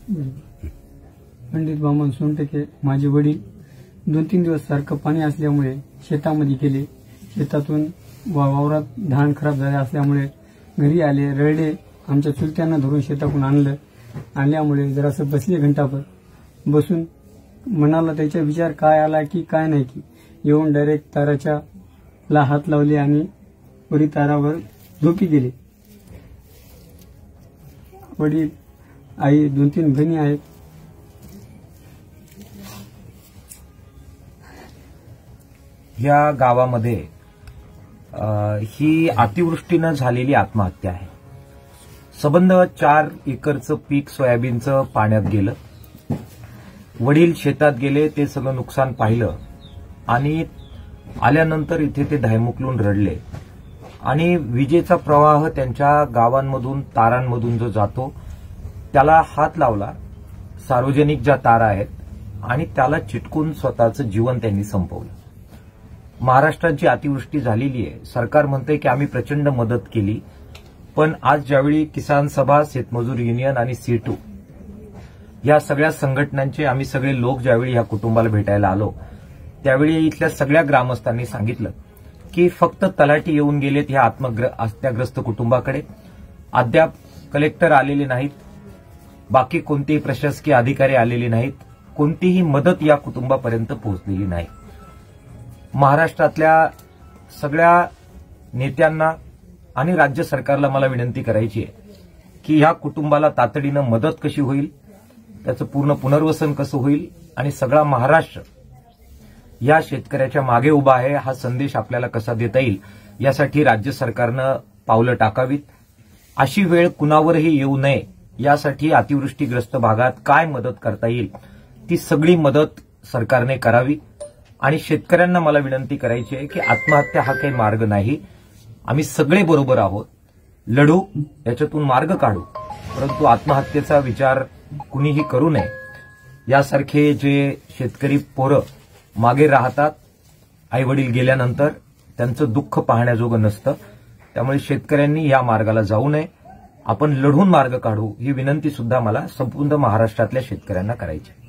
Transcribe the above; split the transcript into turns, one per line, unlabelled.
पंडित वामन सोनटके माझे वडील 2-3 दिवस सारखं पाणी असल्यामुळे शेतामध्ये गेले. शेतातून वावरात धान खराब झाले असल्यामुळे घरी आले, रडले. आमच्या चुलत्यांना धरून शेतातून आणल्यामुळे जरासं बसले घंटाभर. बसून मनाला त्याचा विचार काय आला की काय नाही की येऊन डायरेक्ट ताराच्या ला हात लावले आणि वरी तारावर झोपी गेले. वडील, आई, 2-3 बहिणी आहेत.
या गावामध्ये ही अतिवृष्टीनं झालेली आत्महत्या आहे. सबंध 4 एकरचं पीक सोयाबीनचं पाण्यात गेलं. वडील शेतात गेले, ते सगळं नुकसान पाहिलं आणि आल्यानंतर इथे ते धायमुकलून रडले. आणि विजेचा प्रवाह त्यांच्या गावांमधून तारांमधून जो जातो त्याला हात लावला, सार्वजनिक ज्या तारा आहेत, आणि त्याला चिटकून स्वतःचं जीवन त्यांनी संपवलं. महाराष्ट्रात जी अतिवृष्टी झालेली आहे, सरकार म्हणतंय की आम्ही प्रचंड मदत केली, पण आज ज्यावेळी किसान सभा, शेतमजूर युनियन आणि C2 या सगळ्या संघटनांचे आम्ही सगळे लोक ज्यावेळी या कुटुंबाला भेटायला आलो, त्यावेळी इथल्या सगळ्या ग्रामस्थांनी सांगितलं की फक्त तलाठी येऊन गेलेत ह्या आत्महत्याग्रस्त कुटुंबाकडे. अद्याप कलेक्टर आलेले नाहीत, बाकी कोणतेही प्रशासकीय अधिकारी आलेले नाहीत, कोणतीही मदत या कुटुंबापर्यंत पोहोचलेली नाही. महाराष्ट्रातल्या सगळ्या नेत्यांना आणि राज्य सरकारला मला विनंती करायची आहे की ह्या कुटुंबाला तातडीनं मदत कशी होईल, त्याचं पूर्ण पुनर्वसन कसं होईल आणि सगळा महाराष्ट्र या शेतकऱ्याच्या मागे उभा आहे हा संदेश आपल्याला कसा देता येईल यासाठी राज्य सरकारनं पावलं टाकावीत. अशी वेळ कुणावरही येऊ नये यासाठी अतिवृष्टीग्रस्त भागात काय मदत करता येईल ती सगळी मदत सरकारने करावी. आणि शेतकऱ्यांना मला विनंती करायची आहे की आत्महत्या हा काही मार्ग नाही. आम्ही सगळे बरोबर आहोत, लढू, याच्यातून मार्ग काढू, परंतु आत्महत्येचा विचार कुणीही करू नये. यासारखे जे शेतकरी पोरं मागे राहतात आईवडील गेल्यानंतर, त्यांचं दुःख पाहण्याजोगं नसतं. त्यामुळे शेतकऱ्यांनी या मार्गाला जाऊ नये, आपण लढून मार्ग काढू ही विनंती सुद्धा मला संपूर्ण महाराष्ट्रातल्या शेतकऱ्यांना करायची आहे.